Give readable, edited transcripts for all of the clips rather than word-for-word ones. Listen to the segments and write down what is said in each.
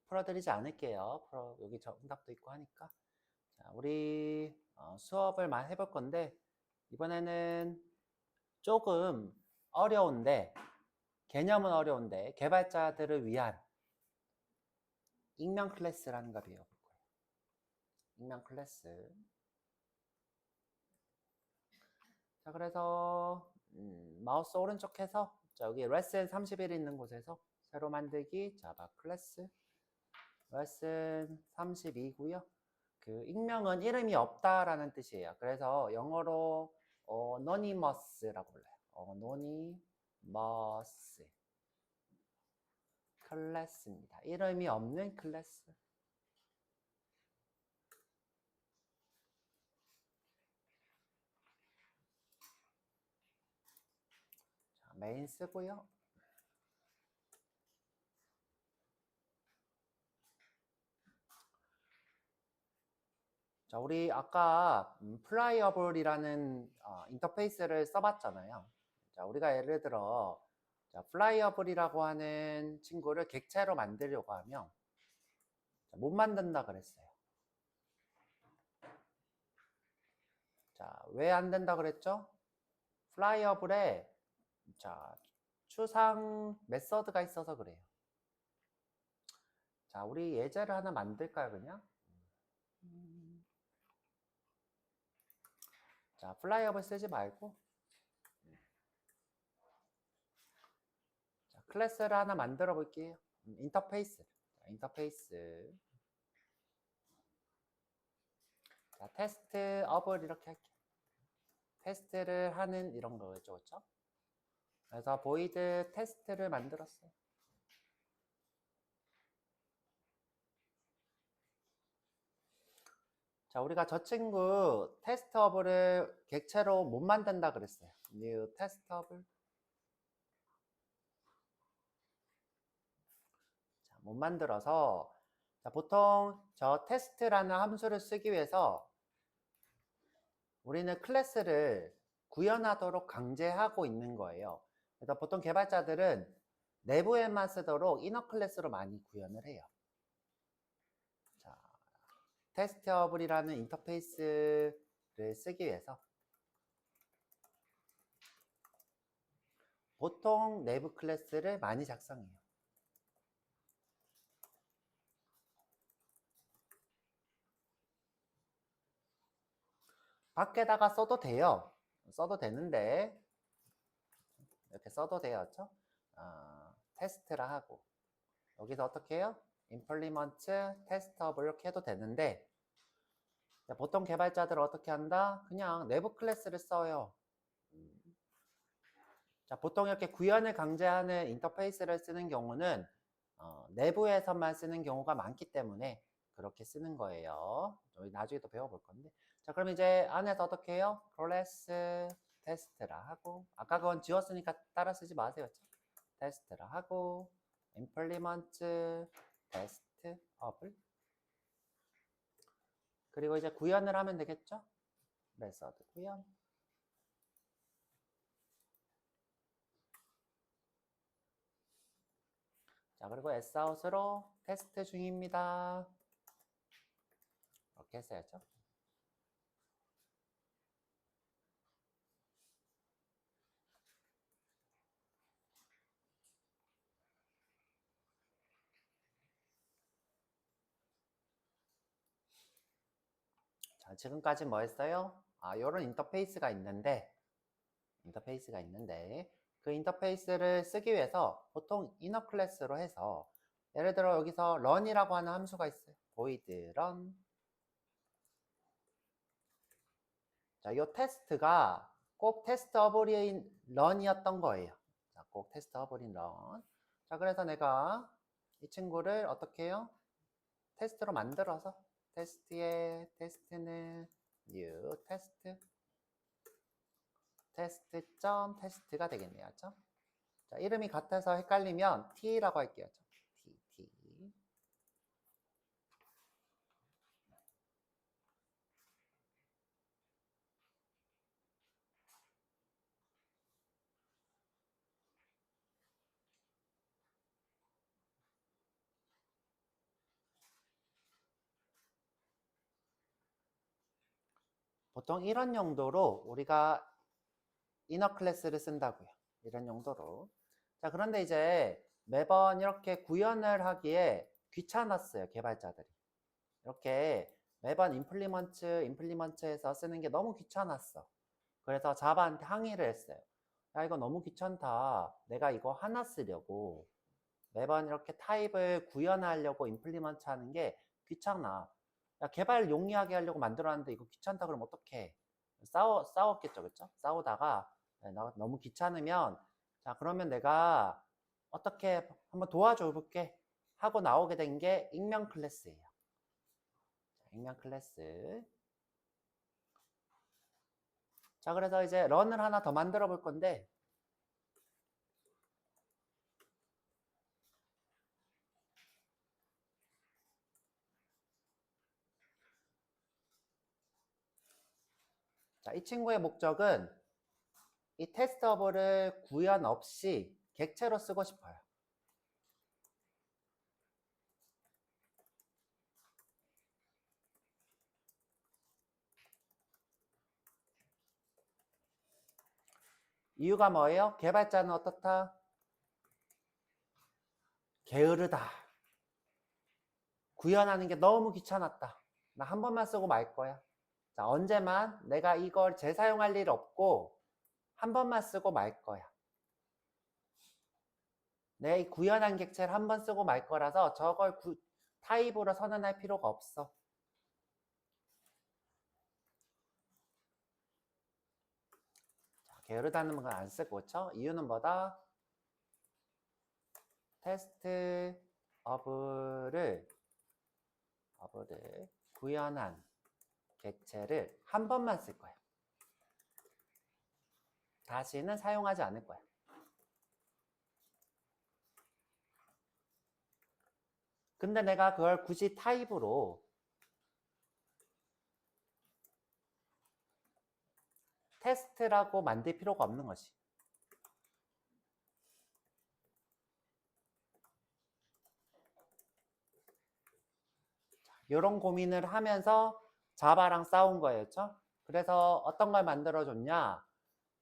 풀어드리지 않을게요. 여기 정답도 있고 하니까. 자, 우리 수업을 많이 해볼 건데 이번에는 조금 어려운데 개념은 어려운데 개발자들을 위한 익명 클래스라는 걸 배워볼 거예요. 익명 클래스. 자, 그래서 마우스 오른쪽 해서 자, 여기 레슨 31 있는 곳에서 새로 만들기 자바 클래스 레슨 32고요. 그 익명은 이름이 없다라는 뜻이에요. 그래서 영어로 anonymous라고 불러요. anonymous 클래스입니다. 이름이 없는 클래스. 자, 메인 쓰고요. 자, 우리 아까 플라이어블이라는 인터페이스를 써봤잖아요. 자, 우리가 예를 들어 자, 플라이어블이라고 하는 친구를 객체로 만들려고 하면 자, 못 만든다 그랬어요. 자, 왜 안 된다 그랬죠? 플라이어블에 자, 추상 메서드가 있어서 그래요. 자, 우리 예제를 하나 만들까요, 그냥? 자, 플라이어블 쓰지 말고 자, 클래스를 하나 만들어 볼게요. 인터페이스. 자, 인터페이스. 자, 테스트 업을 이렇게 할게요. 테스트를 하는 이런 거겠죠, 그렇죠? 그래서 보이드 테스트를 만들었어요. 자, 우리가 저 친구 테스트 업을 객체로 못 만든다 그랬어요. new 테스트 업을 자, 못 만들어서 자, 보통 저 테스트라는 함수를 쓰기 위해서 우리는 클래스를 구현하도록 강제하고 있는 거예요. 그래서 보통 개발자들은 내부에만 쓰도록 이너 클래스로 많이 구현을 해요. 자, 테스트어블이라는 인터페이스를 쓰기 위해서 보통 내부 클래스를 많이 작성해요. 밖에다가 써도 돼요. 써도 되는데 이렇게 써도 돼요. 그렇죠? 테스트라 하고 여기서 어떻게 해요? implement testable 이렇게 해도 되는데 보통 개발자들 어떻게 한다? 그냥 내부 클래스를 써요. 자, 보통 이렇게 구현을 강제하는 인터페이스를 쓰는 경우는 내부에서만 쓰는 경우가 많기 때문에 그렇게 쓰는 거예요. 저희 나중에 또 배워볼 건데. 자, 그럼 이제 안에서 어떻게 해요? 클래스 테스트라 하고 아까 그건 지웠으니까 따라 쓰지 마세요. 테스트라 하고 implement test 업을 그리고 이제 구현을 하면 되겠죠? 메서드 구현 자, 그리고 Sout으로 테스트 중입니다. 이렇게 했어야죠. 자, 지금까지 뭐 했어요? 요런 인터페이스가 있는데 그 인터페이스를 쓰기 위해서 보통 이너 클래스로 해서 예를 들어 여기서 run이라고 하는 함수가 있어요. void run 자, 요 테스트가 꼭 테스트 어버린 run이었던 거예요. 자, 꼭 테스트 어버린 run 자, 그래서 내가 이 친구를 어떻게 해요? 테스트로 만들어서 테스트의 테스트는 new 테스트 테스트가 되겠네요. 그렇죠? 자, 이름이 같아서 헷갈리면 t라고 할게요. t. 보통 이런 용도로 우리가 이너 클래스를 쓴다고요. 이런 용도로. 자, 그런데 이제 매번 이렇게 구현을 하기에 귀찮았어요, 개발자들이. 이렇게 매번 임플리먼트에서 쓰는 게 너무 귀찮았어. 그래서 자바한테 항의를 했어요. 야, 이거 너무 귀찮다. 내가 이거 하나 쓰려고 매번 이렇게 타입을 구현하려고 임플리먼트 하는 게 귀찮아. 야, 개발 용이하게 하려고 만들어놨는데 이거 귀찮다 그러면 어떡해? 싸웠겠죠, 그쵸? 싸우다가 나 너무 귀찮으면 자, 그러면 내가 어떻게 한번 도와줘 볼게 하고 나오게 된 게 익명 클래스예요. 익명 클래스. 자, 그래서 이제 런을 하나 더 만들어 볼 건데 자, 이 친구의 목적은 이 테스트 허브를 구현 없이 객체로 쓰고 싶어요. 이유가 뭐예요? 개발자는 어떻다? 게으르다. 구현하는 게 너무 귀찮았다. 나 한 번만 쓰고 말 거야. 자, 언제만 내가 이걸 재사용할 일 없고 한 번만 쓰고 말 거야. 내 이 구현한 객체를 한 번 쓰고 말 거라서 저걸 타입으로 선언할 필요가 없어. 자, 게으르다는 건 안 쓰고, 그렇죠? 이유는 뭐다? 테스트 어브를 구현한 객체를 한 번만 쓸 거야. 다시는 사용하지 않을 거야. 근데 내가 그걸 굳이 타입으로 테스트라고 만들 필요가 없는 것이. 이런 고민을 하면서 자바랑 싸운 거였죠. 그래서 어떤 걸 만들어줬냐?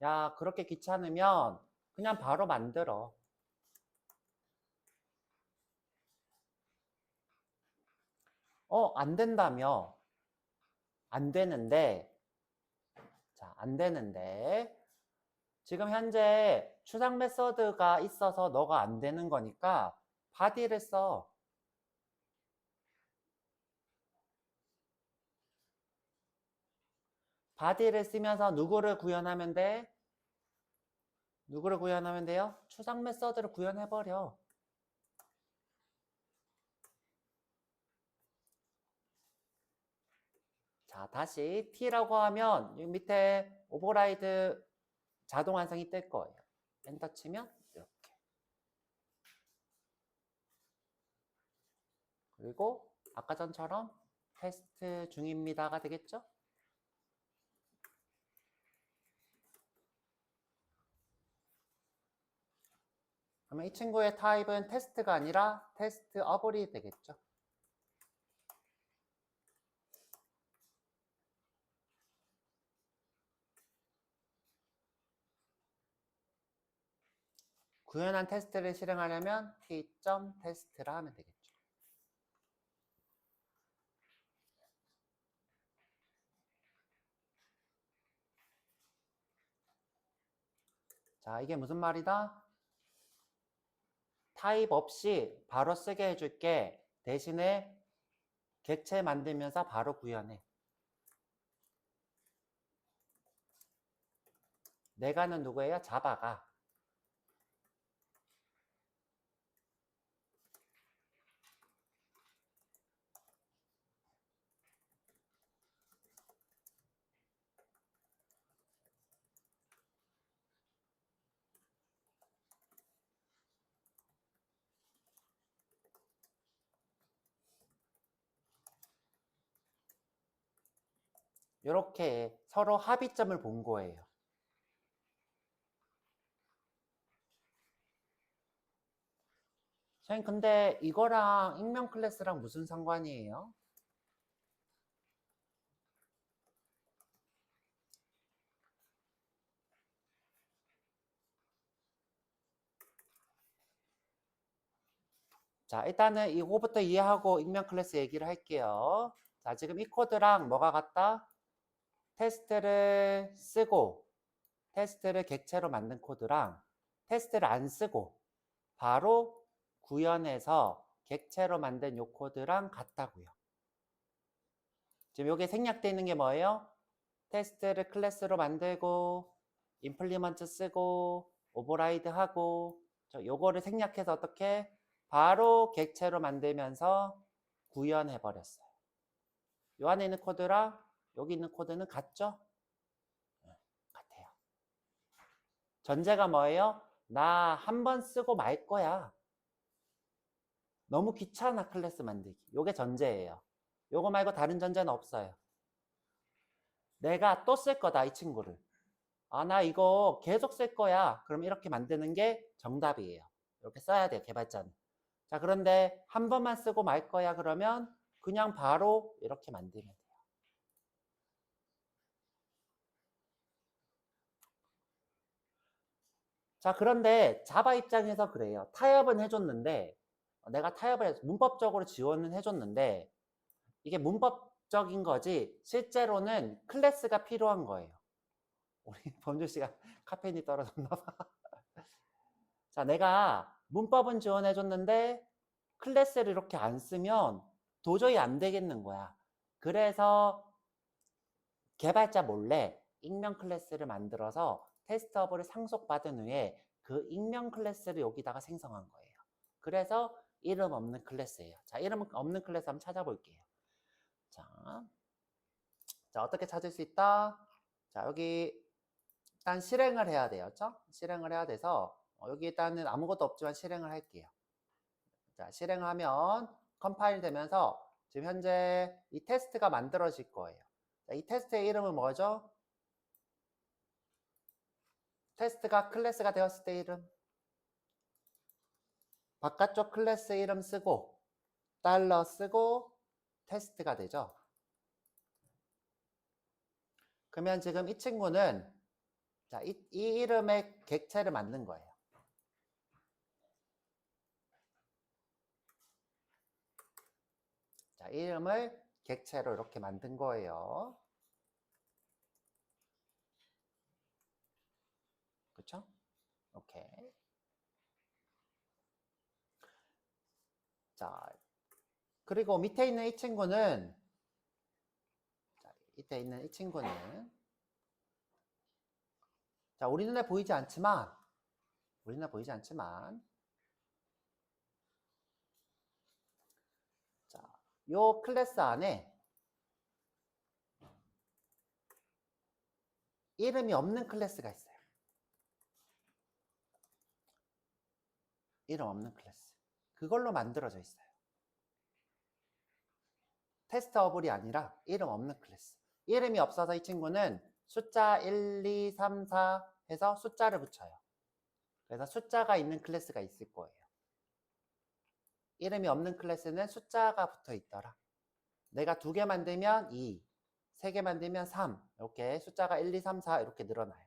야, 그렇게 귀찮으면 그냥 바로 만들어. 안 된다며. 안 되는데. 자, 안 되는데. 지금 현재 추상 메서드가 있어서 너가 안 되는 거니까 바디를 써. 바디를 쓰면서 누구를 구현하면 돼? 누구를 구현하면 돼요? 추상 메서드를 구현해버려. 자, 다시 t라고 하면 여기 밑에 오버라이드 자동 완성이 뜰 거예요. 엔터 치면 이렇게. 그리고 아까 전처럼 테스트 중입니다가 되겠죠? 그러면 이 친구의 타입은 테스트가 아니라 테스트 어블이 되겠죠? 구현한 테스트를 실행하려면 t.test라 하면 되겠죠. 자, 이게 무슨 말이다? 타입 없이 바로 쓰게 해줄게. 대신에 객체 만들면서 바로 구현해. 내가는 누구예요? 자바가. 이렇게 서로 합의점을 본 거예요. 선생님, 근데 이거랑 익명 클래스랑 무슨 상관이에요? 자, 일단은 이거부터 이해하고 익명 클래스 얘기를 할게요. 자, 지금 이 코드랑 뭐가 같다? 테스트를 쓰고 테스트를 객체로 만든 코드랑 테스트를 안 쓰고 바로 구현해서 객체로 만든 요 코드랑 같다고요. 지금 여기에 생략되어 있는 게 뭐예요? 테스트를 클래스로 만들고 임플리먼트 쓰고 오버라이드 하고 요거를 생략해서 어떻게 바로 객체로 만들면서 구현해 버렸어요. 요 안에 있는 코드랑 여기 있는 코드는 같죠? 같아요. 전제가 뭐예요? 나 한 번 쓰고 말 거야. 너무 귀찮아 클래스 만들기. 요게 전제예요. 요거 말고 다른 전제는 없어요. 내가 또 쓸 거다 이 친구를. 아, 나 이거 계속 쓸 거야. 그럼 이렇게 만드는 게 정답이에요. 이렇게 써야 돼요, 개발자는. 자, 그런데 한 번만 쓰고 말 거야. 그러면 그냥 바로 이렇게 만들면 돼요. 자, 그런데 자바 입장에서 그래요. 타협은 해줬는데, 내가 타협을 해서 문법적으로 지원은 해줬는데, 이게 문법적인 거지, 실제로는 클래스가 필요한 거예요. 우리 범주 씨가 카페인이 떨어졌나 봐. 자, 내가 문법은 지원해줬는데 클래스를 이렇게 안 쓰면 도저히 안 되겠는 거야. 그래서 개발자 몰래 익명 클래스를 만들어서 테스트허브를 상속받은 후에 그 익명 클래스를 여기다가 생성한 거예요. 그래서 이름 없는 클래스예요. 자, 이름 없는 클래스 한번 찾아볼게요. 자, 어떻게 찾을 수 있다? 자, 여기 일단 실행을 해야 돼요. 그렇죠? 실행을 해야 돼서 여기 일단은 아무것도 없지만 실행을 할게요. 자, 실행하면 컴파일 되면서 지금 현재 이 테스트가 만들어질 거예요. 자, 이 테스트의 이름은 뭐죠? 테스트가 클래스가 되었을 때 이름. 바깥쪽 클래스 이름 쓰고 달러 쓰고 테스트가 되죠. 그러면 지금 이 친구는 자, 이 이름의 객체를 만든 거예요. 자, 이름을 객체로 이렇게 만든 거예요. 그렇죠? 오케이. 자, 그리고 밑에 있는 이 친구는 자, 밑에 있는 이 친구는 자, 우리 눈에 보이지 않지만 자, 요 클래스 안에 이름이 없는 클래스가 있어요. 이름 없는 클래스. 그걸로 만들어져 있어요. 테스트 어블이 아니라 이름 없는 클래스. 이름이 없어서 이 친구는 숫자 1, 2, 3, 4 해서 숫자를 붙여요. 그래서 숫자가 있는 클래스가 있을 거예요. 이름이 없는 클래스는 숫자가 붙어 있더라. 내가 2개 만들면 2, 3개 만들면 3 이렇게 숫자가 1, 2, 3, 4 이렇게 늘어나요.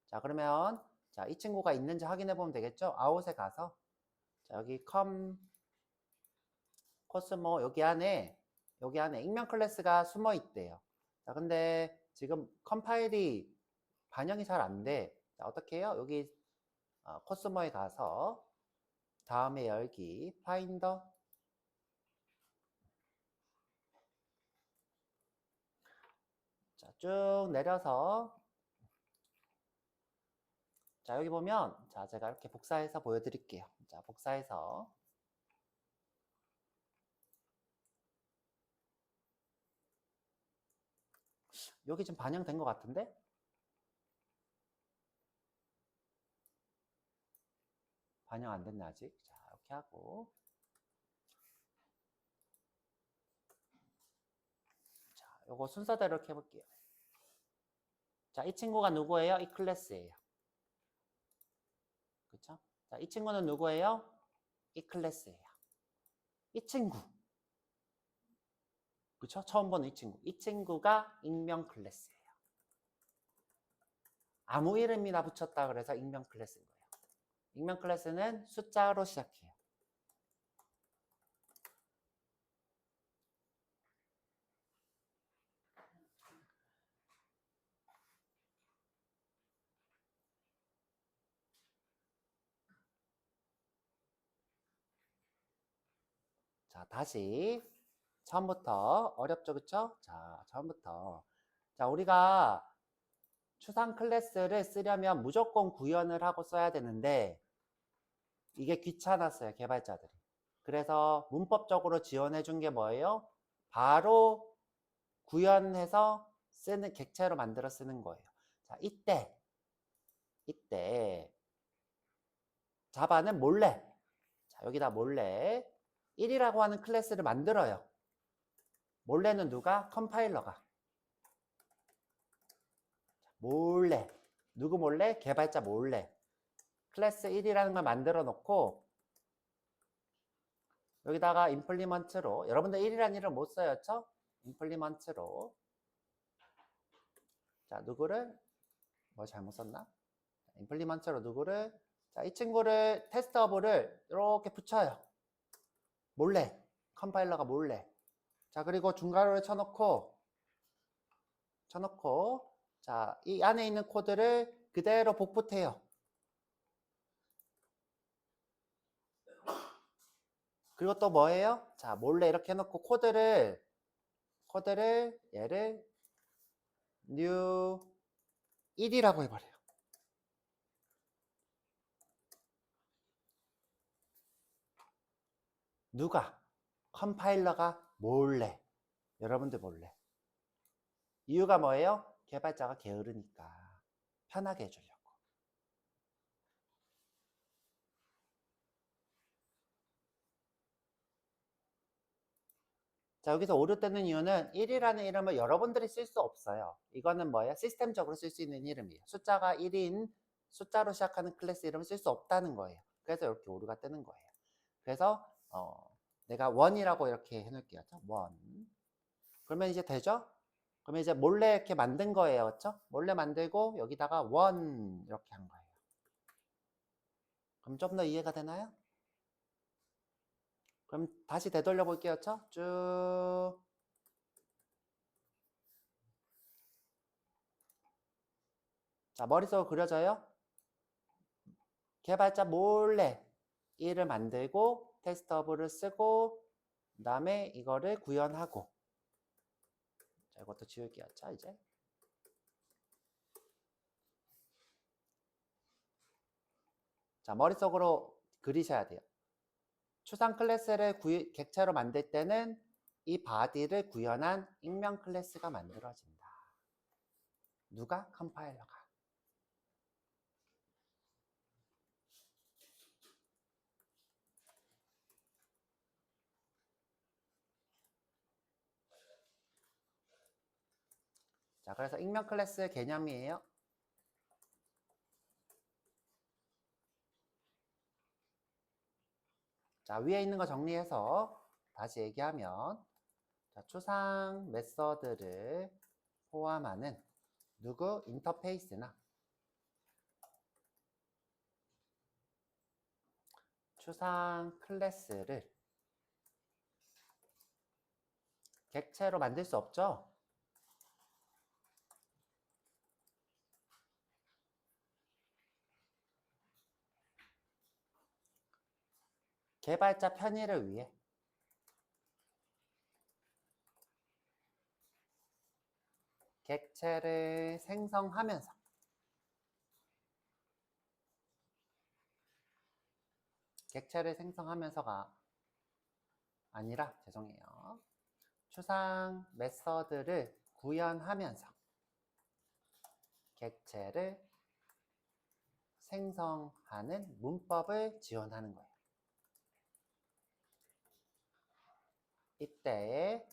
자, 그러면 자, 이 친구가 있는지 확인해 보면 되겠죠? 아웃에 가서 자, 여기 코스모 여기 안에 익명 클래스가 숨어 있대요. 자, 근데 지금 컴파일이 반영이 잘 안 돼. 자, 어떻게 해요? 여기 코스모에 가서 다음에 열기 파인더 자, 쭉 내려서 자, 여기 보면 자, 제가 이렇게 복사해서 보여드릴게요. 자, 복사해서 여기 지금 반영된 것 같은데? 반영 안 됐네 아직. 자, 이렇게 하고 자, 요거 순서대로 이렇게 해볼게요. 자, 이 친구가 누구예요? 이 클래스예요. 그쵸? 자, 이 친구는 누구예요? 이 클래스예요. 이 친구. 그쵸? 처음 보는 이 친구. 이 친구가 익명 클래스예요. 아무 이름이나 붙였다 그래서 익명 클래스인 거예요. 익명 클래스는 숫자로 시작해요. 자, 다시 처음부터 어렵죠, 그쵸? 자, 처음부터. 자, 우리가 추상 클래스를 쓰려면 무조건 구현을 하고 써야 되는데 이게 귀찮았어요, 개발자들이. 그래서 문법적으로 지원해 준 게 뭐예요? 바로 구현해서 쓰는, 객체로 만들어 쓰는 거예요. 자, 이때 자바는 몰래, 자, 여기다 몰래 1이라고 하는 클래스를 만들어요. 몰래는 누가? 컴파일러가. 몰래. 누구 몰래? 개발자 몰래. 클래스 1이라는 걸 만들어 놓고 여기다가 임플리먼트로, 여러분들 1이라는 이름 못 써였죠? 임플리먼트로, 자, 누구를 뭐 잘못 썼나? 임플리먼트로 누구를, 자, 이 친구를 테스트어블을 이렇게 붙여요. 몰래. 컴파일러가 몰래. 자, 그리고 중괄호를 쳐놓고 자, 이 안에 있는 코드를 그대로 복붙해요. 그리고 또 뭐예요? 자, 몰래 이렇게 해놓고 코드를 얘를 new 1이라고 해버려요. 누가? 컴파일러가 몰래. 여러분들 몰래. 이유가 뭐예요? 개발자가 게으르니까. 편하게 해주려고. 자, 여기서 오류되는 이유는 1이라는 이름을 여러분들이 쓸 수 없어요. 이거는 뭐예요? 시스템적으로 쓸 수 있는 이름이에요. 숫자가 1인 숫자로 시작하는 클래스 이름을 쓸 수 없다는 거예요. 그래서 이렇게 오류가 뜨는 거예요. 그래서 내가 1이라고 이렇게 해놓을게요. 1. 그러면 이제 되죠? 그러면 이제 몰래 이렇게 만든 거예요. 그렇죠? 몰래 만들고 여기다가 1 이렇게 한 거예요. 그럼 좀 더 이해가 되나요? 그럼 다시 되돌려 볼게요. 그렇죠? 쭉. 자, 머릿속으로 그려져요? 개발자 몰래 1을 만들고 테스트어블을 쓰고 그 다음에 이거를 구현하고, 자, 이것도 지울게요. 자, 이제 자, 머릿속으로 그리셔야 돼요. 추상 클래스를 객체로 만들 때는 이 바디를 구현한 익명 클래스가 만들어진다. 누가? 컴파일러가. 자, 그래서 익명 클래스 개념이에요. 자, 위에 있는 거 정리해서 다시 얘기하면, 자, 추상 메서드를 포함하는 누구? 인터페이스나 추상 클래스를 객체로 만들 수 없죠? 개발자 편의를 위해 객체를 생성하면서 객체를 생성하면서가 아니라, 죄송해요. 추상 메서드를 구현하면서 객체를 생성하는 문법을 지원하는 거예요. 이때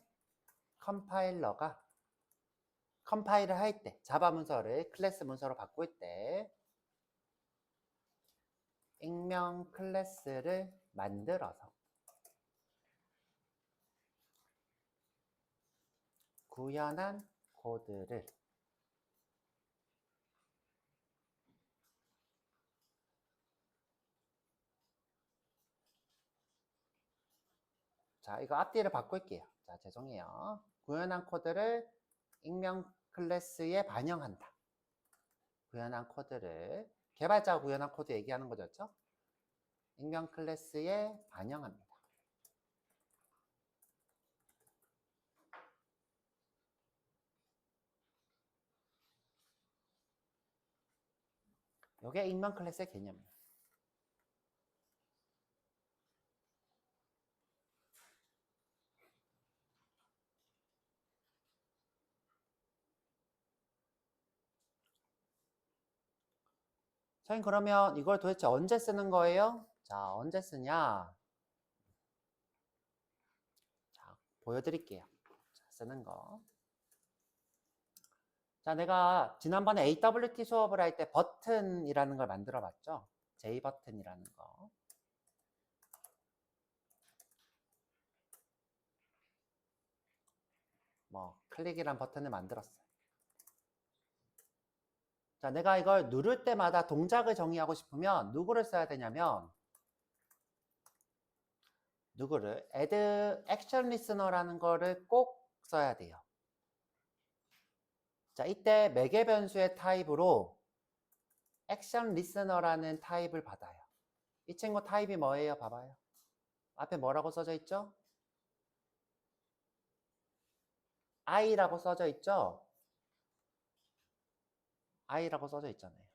컴파일러가 컴파일을 할 때, 자바 문서를 클래스 문서로 바꿀 때 익명 클래스를 만들어서 구현한 코드를 자, 이거 앞뒤를 바꿀게요. 자, 죄송해요. 구현한 코드를 익명 클래스에 반영한다. 구현한 코드를, 개발자가 구현한 코드 얘기하는 거죠. 익명 클래스에 반영합니다. 이게 익명 클래스의 개념이에요. 선생님 그러면 이걸 도대체 언제 쓰는 거예요? 자, 언제 쓰냐? 자, 보여드릴게요. 자, 쓰는 거. 자, 내가 지난번에 AWT 수업을 할 때 버튼이라는 걸 만들어 봤죠? J 버튼이라는 거. 뭐 클릭이란 버튼을 만들었어요. 자, 내가 이걸 누를 때마다 동작을 정의하고 싶으면 누구를 써야 되냐면 누구를 add action listener라는 거를 꼭 써야 돼요. 자, 이때 매개 변수의 타입으로 action listener라는 타입을 받아요. 이 친구 타입이 뭐예요? 봐봐요. 앞에 뭐라고 써져 있죠? i라고 써져 있죠? i라고 써져 있잖아요.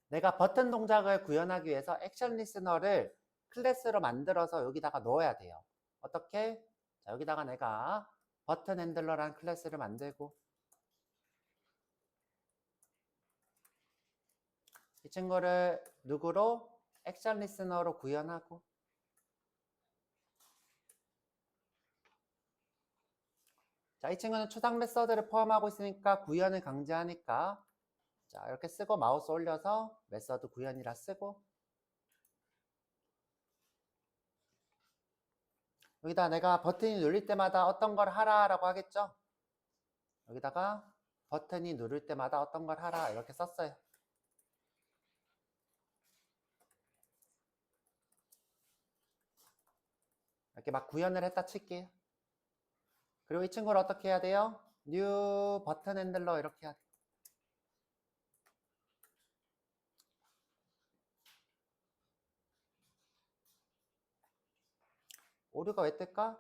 내가 버튼 동작을 구현하기 위해서 액션 리스너를 클래스로 만들어서 여기다가 넣어야 돼요. 어떻게? 자, 여기다가 내가 버튼 핸들러라는 클래스를 만들고 이 친구를 누구로? 액션 리스너로 구현하고 자, 이 친구는 추상 메서드를 포함하고 있으니까 구현을 강제하니까 자, 이렇게 쓰고 마우스 올려서 메서드 구현이라 쓰고 여기다 내가 버튼이 눌릴 때마다 어떤 걸 하라라고 하겠죠? 여기다가 버튼이 누를 때마다 어떤 걸 하라 이렇게 썼어요. 이렇게 막 구현을 했다 칠게요. 그리고 이 친구를 어떻게 해야 돼요? 뉴 버튼 핸들러 이렇게 해야 돼요. 오류가 왜 뜰까?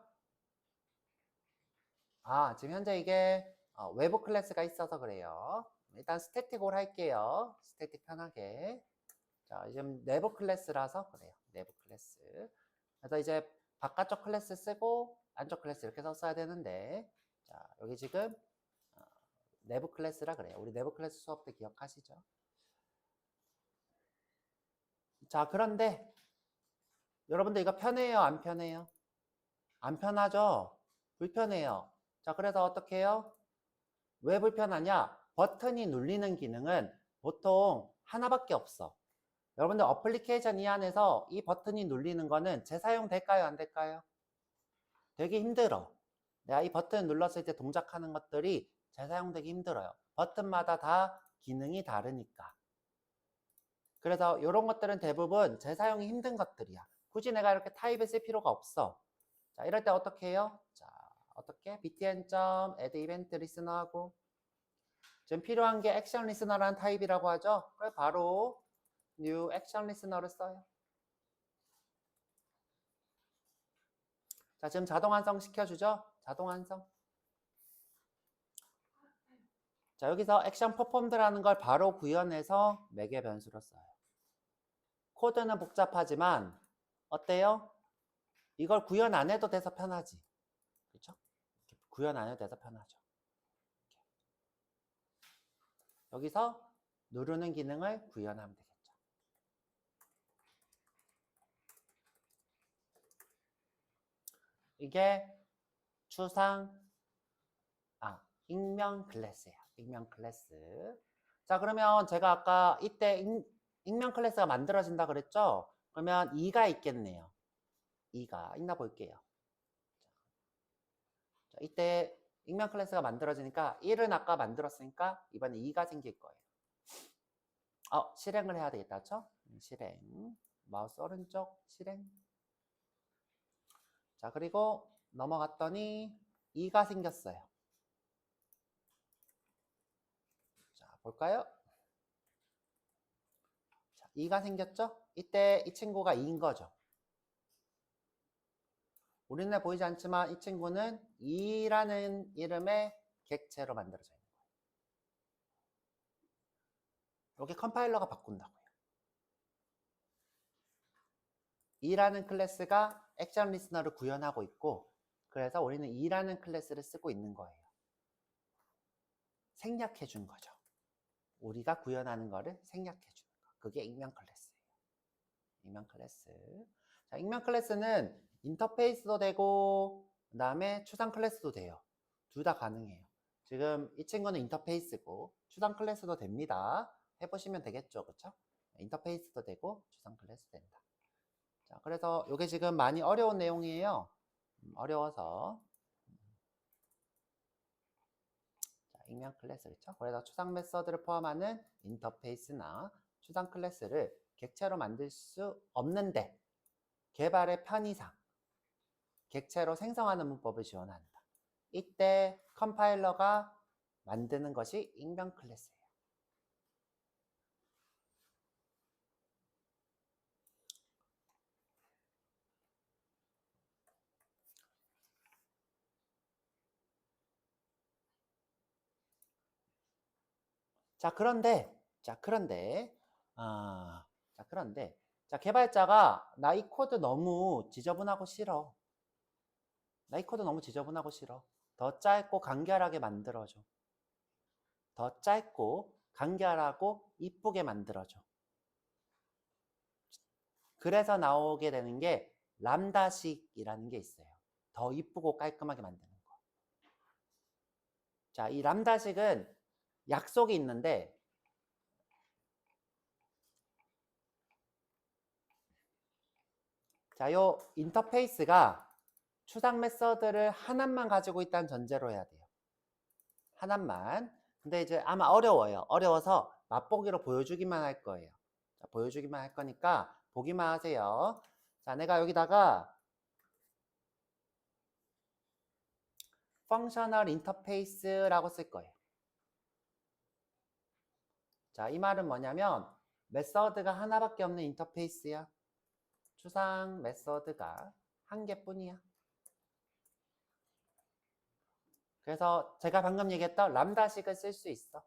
아, 지금 현재 이게 외부 클래스가 있어서 그래요. 일단 스태틱으로 할게요. 스태틱 편하게. 자, 지금 내부 클래스라서 그래요. 내부 클래스. 그래서 이제 바깥쪽 클래스 쓰고 안쪽 클래스 이렇게 썼어야 되는데 자, 여기 지금 내부 클래스라 그래요. 우리 내부 클래스 수업 때 기억하시죠? 자, 그런데 여러분들 이거 편해요? 안 편해요? 안 편하죠? 불편해요. 자, 그래서 어떻게 해요? 왜 불편하냐? 버튼이 눌리는 기능은 보통 하나밖에 없어. 여러분들 어플리케이션 이 안에서 이 버튼이 눌리는 거는 재사용 될까요? 안 될까요? 되게 힘들어. 내가 이 버튼 눌렀을 때 동작하는 것들이 재사용되기 힘들어요. 버튼마다 다 기능이 다르니까. 그래서 이런 것들은 대부분 재사용이 힘든 것들이야. 굳이 내가 이렇게 타입을 쓸 필요가 없어. 자, 이럴 때 어떻게 해요? 자, 어떻게? btn.add event listener하고 지금 필요한 게 액션 리스너라는 타입이라고 하죠. 그래 바로 new 액션 리스너를 써요. 자, 지금 자동 완성 시켜주죠. 자동 완성. 자, 여기서 액션 퍼폼드라는 걸 바로 구현해서 매개 변수로 써요. 코드는 복잡하지만 어때요? 이걸 구현 안 해도 돼서 편하지. 그렇죠? 구현 안 해도 돼서 편하죠. 여기서 누르는 기능을 구현하면 되겠죠. 이게 익명 클래스예요. 익명 클래스. 자, 그러면 제가 아까 이때 익명 클래스가 만들어진다 그랬죠? 그러면 2가 있겠네요. 2가 있나 볼게요. 자, 이때 익명 클래스가 만들어지니까 1은 아까 만들었으니까 이번에 2가 생길 거예요. 실행을 해야 되겠다. 그렇죠? 실행. 마우스 오른쪽 실행. 자, 그리고 넘어갔더니 2가 생겼어요. 자, 볼까요? 자, 2가 생겼죠? 이때 이 친구가 2인 거죠. 우리는 보이지 않지만 이 친구는 2라는 이름의 객체로 만들어져 있는 거예요. 이렇게 컴파일러가 바꾼다고요. E라는 클래스가 액션 리스너를 구현하고 있고, 그래서 우리는 E라는 클래스를 쓰고 있는 거예요. 생략해 준 거죠. 우리가 구현하는 거를 생략해 주는 거. 그게 익명 클래스예요. 익명 클래스. 자, 익명 클래스는 인터페이스도 되고, 그 다음에 추상 클래스도 돼요. 둘 다 가능해요. 지금 이 친구는 인터페이스고, 추상 클래스도 됩니다. 해보시면 되겠죠. 그쵸? 인터페이스도 되고, 추상 클래스 된다. 자, 그래서 이게 지금 많이 어려운 내용이에요. 어려워서. 자, 익명 클래스, 그렇죠? 그래서 추상 메서드를 포함하는 인터페이스나 추상 클래스를 객체로 만들 수 없는데 개발의 편의상 객체로 생성하는 문법을 지원한다. 이때 컴파일러가 만드는 것이 익명 클래스예요. 자, 개발자가 나 이 코드 너무 지저분하고 싫어. 나 이 코드 너무 지저분하고 싫어. 더 짧고 간결하게 만들어줘. 더 짧고 간결하고 이쁘게 만들어줘. 그래서 나오게 되는 게 람다식이라는 게 있어요. 더 이쁘고 깔끔하게 만드는 거. 자, 이 람다식은 약속이 있는데 자, 요 인터페이스가 추상 메서드를 하나만 가지고 있다는 전제로 해야 돼요. 하나만. 근데 이제 아마 어려워요. 어려워서 맛보기로 보여주기만 할 거예요. 자, 보여주기만 할 거니까 보기만 하세요. 자, 내가 여기다가 펑셔널 인터페이스라고 쓸 거예요. 자, 이 말은 뭐냐면 메서드가 하나밖에 없는 인터페이스야. 추상 메서드가 한 개뿐이야. 그래서 제가 방금 얘기했던 람다식을 쓸 수 있어.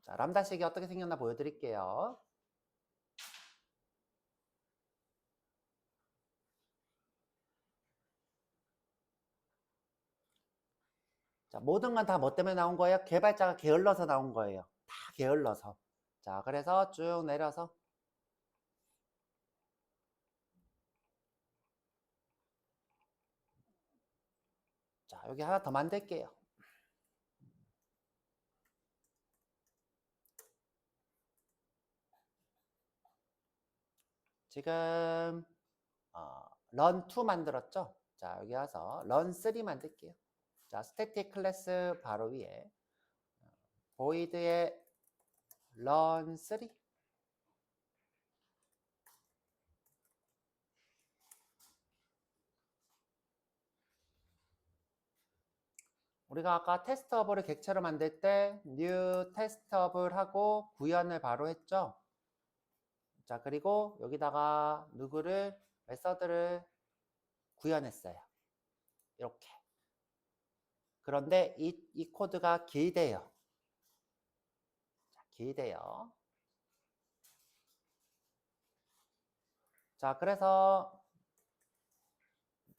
자, 람다식이 어떻게 생겼나 보여드릴게요. 자, 모든 건 다 뭐 때문에 나온 거예요? 개발자가 게을러서 나온 거예요. 다 게을러서. 자, 그래서 쭉 내려서 자, 여기 하나 더 만들게요. 지금 run2 만들었죠? 자, 여기 와서 run3 만들게요. 자, static 클래스 바로 위에 void의 run3 우리가 아까 테스트업을 객체로 만들 때 new 테스트업을 하고 구현을 바로 했죠. 자, 그리고 여기다가 누구를 메서드를 구현했어요. 이렇게. 그런데 이 코드가 길대요. 자, 길대요. 자, 그래서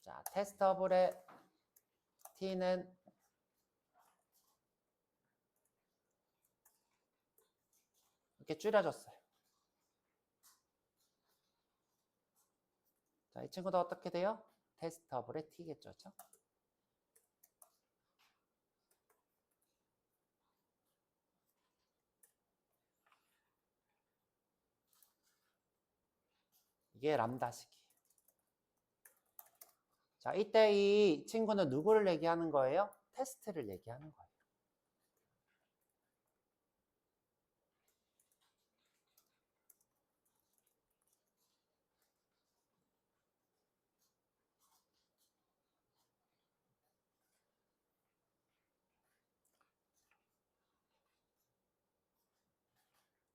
자, 테스트업의 t는 이렇게 줄여줬어요. 자, 이 친구도 어떻게 돼요? 테스트업의 t겠죠. 그렇죠? 이게 람다식이에요. 자, 이때 이 친구는 누구를 얘기하는 거예요? 테스트를 얘기하는 거예요.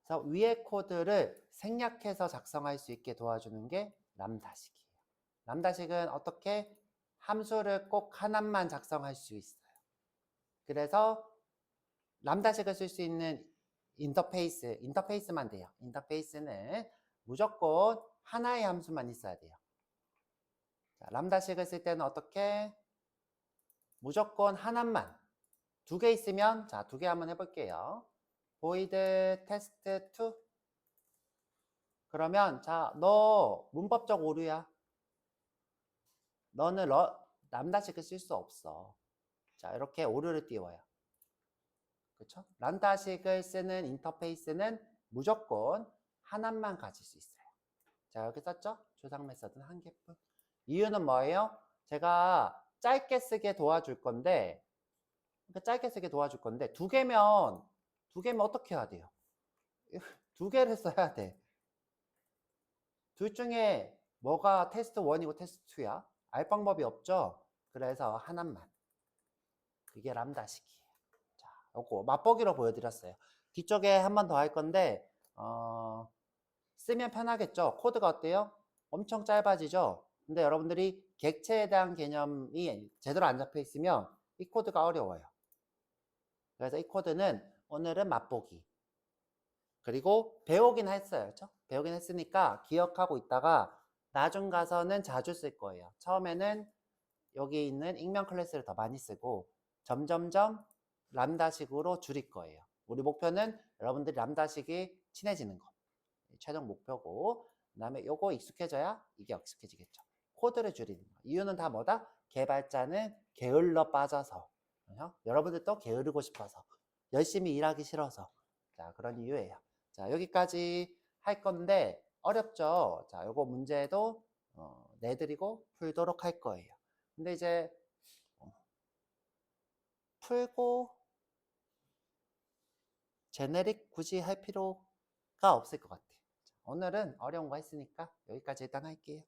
그래서 위의 코드를 생략해서 작성할 수 있게 도와주는 게 람다식이에요. 람다식은 어떻게 함수를 꼭 하나만 작성할 수 있어요. 그래서 람다식을 쓸 수 있는 인터페이스만 돼요. 인터페이스는 무조건 하나의 함수만 있어야 돼요. 자, 람다식을 쓸 때는 어떻게? 무조건 하나만. 2개 있으면, 자, 2개 한번 해볼게요. void test2. 그러면, 자, 너 문법적 오류야. 너는 람다식을 쓸 수 없어. 자, 이렇게 오류를 띄워요. 그렇죠? 람다식을 쓰는 인터페이스는 무조건 하나만 가질 수 있어요. 자, 여기 썼죠? 조상 메서드는 한 개뿐. 이유는 뭐예요? 제가 짧게 쓰게 도와줄 건데, 짧게 쓰게 도와줄 건데, 2개면 어떻게 해야 돼요? 2개를 써야 돼. 둘 중에 뭐가 테스트 1이고 테스트 2야? 알 방법이 없죠? 그래서 하나만. 그게 람다식이에요. 자, 요거 맛보기로 보여드렸어요. 뒤쪽에 한 번 더 할 건데, 쓰면 편하겠죠? 코드가 어때요? 엄청 짧아지죠? 근데 여러분들이 객체에 대한 개념이 제대로 안 잡혀 있으면 이 코드가 어려워요. 그래서 이 코드는 오늘은 맛보기. 그리고 배우긴 했어요. 그렇죠? 배우긴 했으니까 기억하고 있다가 나중 가서는 자주 쓸 거예요. 처음에는 여기 있는 익명 클래스를 더 많이 쓰고 점점점 람다식으로 줄일 거예요. 우리 목표는 여러분들이 람다식이 친해지는 거. 최종 목표고, 그 다음에 요거 익숙해져야 이게 익숙해지겠죠. 코드를 줄이는 거. 이유는 다 뭐다? 개발자는 게을러 빠져서, 여러분들도 게으르고 싶어서, 열심히 일하기 싫어서, 자, 그런 이유예요. 자, 여기까지 할 건데 어렵죠? 자, 요거 문제도 내드리고 풀도록 할 거예요. 근데 이제 풀고 제네릭 굳이 할 필요가 없을 것 같아요. 오늘은 어려운 거 했으니까 여기까지 일단 할게요.